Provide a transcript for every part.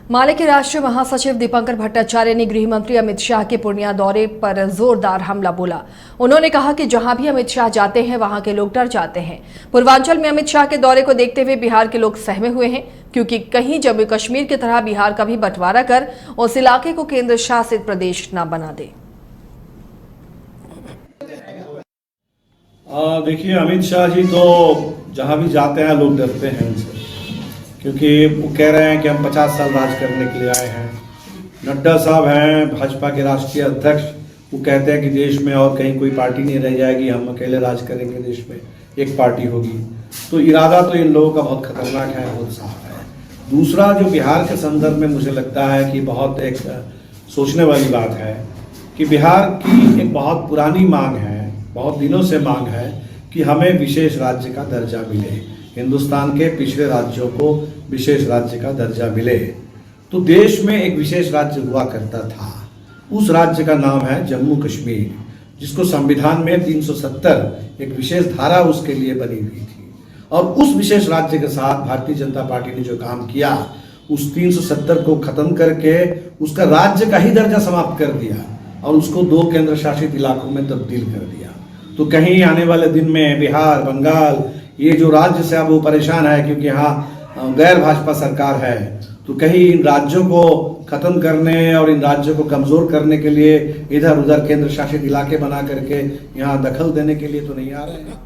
माले के राष्ट्रीय महासचिव दीपंकर भट्टाचार्य ने गृह मंत्री अमित शाह के पूर्णिया दौरे पर जोरदार हमला बोला। उन्होंने कहा कि जहां भी अमित शाह जाते हैं वहां के लोग डर जाते हैं। पूर्वांचल में अमित शाह के दौरे को देखते हुए बिहार के लोग सहमे हुए हैं, क्योंकि कहीं जम्मू कश्मीर की तरह बिहार का भी बंटवारा कर उस इलाके को केंद्र शासित प्रदेश न बना दे। देखिए, अमित शाह जी तो जहां भी जाते हैं लोग डरते हैं उनसे, क्योंकि वो कह रहे हैं कि हम 50 साल राज करने के लिए आए हैं। नड्डा साहब हैं भाजपा के राष्ट्रीय अध्यक्ष, वो कहते हैं कि देश में और कहीं कोई पार्टी नहीं रह जाएगी, हम अकेले राज करेंगे, देश में एक पार्टी होगी। तो इरादा तो इन लोगों का बहुत खतरनाक है, बहुत साफ है। दूसरा, जो बिहार के संदर्भ में मुझे लगता है कि बहुत एक सोचने वाली बात है कि बिहार की एक बहुत पुरानी मांग है, बहुत दिनों से मांग है कि हमें विशेष राज्य का दर्जा मिले, हिंदुस्तान के पिछड़े राज्यों को विशेष राज्य का दर्जा मिले। तो देश में एक विशेष राज्य हुआ करता था, उस राज्य का नाम है जम्मू कश्मीर, जिसको संविधान में 370 एक विशेष धारा उसके लिए बनी हुई थी। और उस विशेष राज्य के साथ भारतीय जनता पार्टी ने जो काम किया, उस 370 को खत्म करके उसका राज्य का ही दर्जा समाप्त कर दिया और उसको 2 केंद्र शासित इलाकों में तब्दील कर दिया। तो कहीं आने वाले दिन में बिहार, बंगाल, ये जो राज्य से अब वो परेशान है क्योंकि यहाँ गैर भाजपा सरकार है, तो कहीं इन राज्यों को खत्म करने और इन राज्यों को कमजोर करने के लिए इधर उधर केंद्र शासित इलाके बना करके यहाँ दखल देने के लिए तो नहीं आ रहे हैं।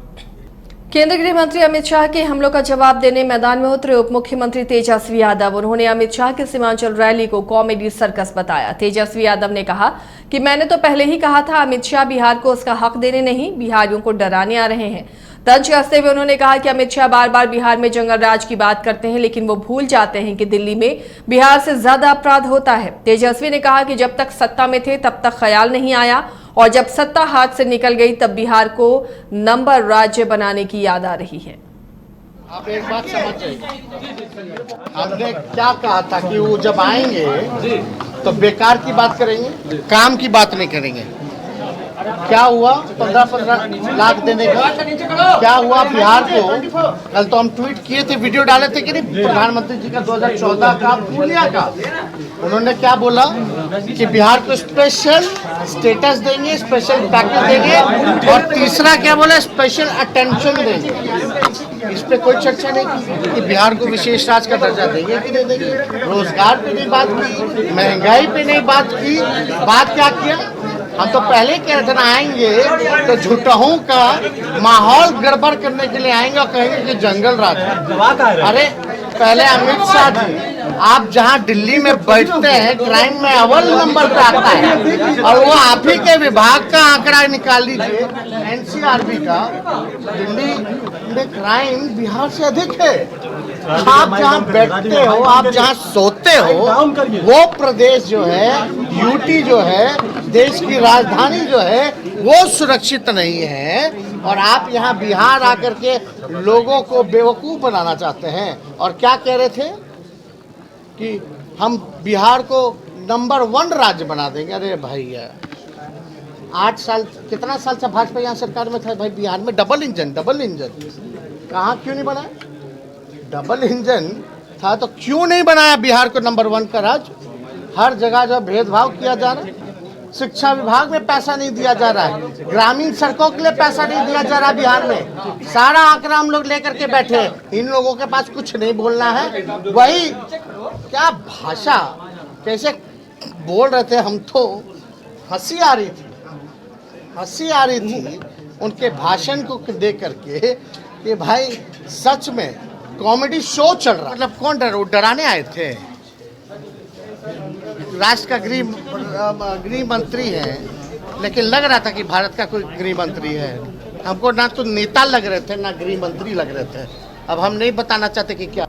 केंद्रीय गृह मंत्री अमित शाह के हमलों का जवाब देने मैदान में उतरे उप मुख्यमंत्री तेजस्वी यादव। उन्होंने अमित शाह के सीमांचल रैली को कॉमेडी सर्कस बताया। तेजस्वी यादव ने कहा कि मैंने तो पहले ही कहा था, अमित शाह बिहार को उसका हक देने नहीं, बिहारियों को डराने आ रहे हैं। तंज कसते हुए उन्होंने कहा कि अमित शाह बार बार बिहार में जंगल राज की बात करते हैं, लेकिन वो भूल जाते हैं कि दिल्ली में बिहार से ज्यादा अपराध होता है। तेजस्वी ने कहा कि जब तक सत्ता में थे तब तक ख्याल नहीं आया, और जब सत्ता हाथ से निकल गई तब बिहार को नंबर राज्य बनाने की याद आ रही है। आप एक बात समझिए, हमने क्या कहा था कि वो जब आएंगे तो बेकार की बात करेंगे, काम की बात नहीं करेंगे। क्या हुआ 15-15 लाख देने का? क्या हुआ बिहार को? कल तो हम ट्वीट किए थे, वीडियो डाले थे कि नहीं, प्रधानमंत्री जी का 2014 का पूर्णिया का। उन्होंने क्या बोला कि बिहार को स्पेशल स्टेटस देंगे, स्पेशल पैकेज देंगे, और तीसरा क्या बोला, स्पेशल अटेंशन देंगे। इस पे कोई चर्चा नहीं की कि बिहार को विशेष राज्य का दर्जा देंगे कि नहीं देंगे। रोजगार पे नहीं बात की, महंगाई पे नहीं बात की। बात क्या किया? हम तो पहले कह रहे थे ना, आएंगे तो झूठों का माहौल गड़बड़ करने के लिए आएंगे और कहेंगे कि जंगल राज। अरे पहले अमित शाह जी, आप जहां दिल्ली में बैठते हैं, क्राइम में अव्वल नंबर पे आता है, और वो आप ही के विभाग का आंकड़ा निकाल लीजिए, एनसीआरबी का, दिल्ली में क्राइम बिहार से अधिक है। आप जहां बैठते हो, आप जहां सोते हो, वो प्रदेश जो है, यूटी जो है, देश की राजधानी जो है, वो सुरक्षित नहीं है। और आप यहाँ बिहार आकर के लोगों को बेवकूफ़ बनाना चाहते हैं। और क्या कह रहे थे कि हम बिहार को नंबर 1 राज्य बना देंगे। अरे भाई, 8 साल, कितना साल से भाजपा यहाँ सरकार में था भाई? बिहार में डबल इंजन कहाँ, क्यों नहीं बनाया? डबल इंजन था तो क्यों नहीं बनाया बिहार को नंबर 1 का राज्य? हर जगह जो भेदभाव किया जा रहा है, शिक्षा विभाग में पैसा नहीं दिया जा रहा है, ग्रामीण सड़कों के लिए पैसा नहीं दिया जा रहा है बिहार में। सारा आंकड़ा हम लोग लेकर के बैठे हैं, इन लोगों के पास कुछ नहीं बोलना है। वही क्या भाषा, कैसे बोल रहे थे, हम तो हंसी आ रही थी उनके भाषण को देख करके कि भाई सच में कॉमेडी शो चल रहा। मतलब कौन डराने आए थे? राष्ट्र का गृह मंत्री है, लेकिन लग रहा था कि भारत का कोई गृह मंत्री है। हमको ना तो नेता लग रहे थे, ना गृह मंत्री लग रहे थे। अब हम नहीं बताना चाहते कि क्या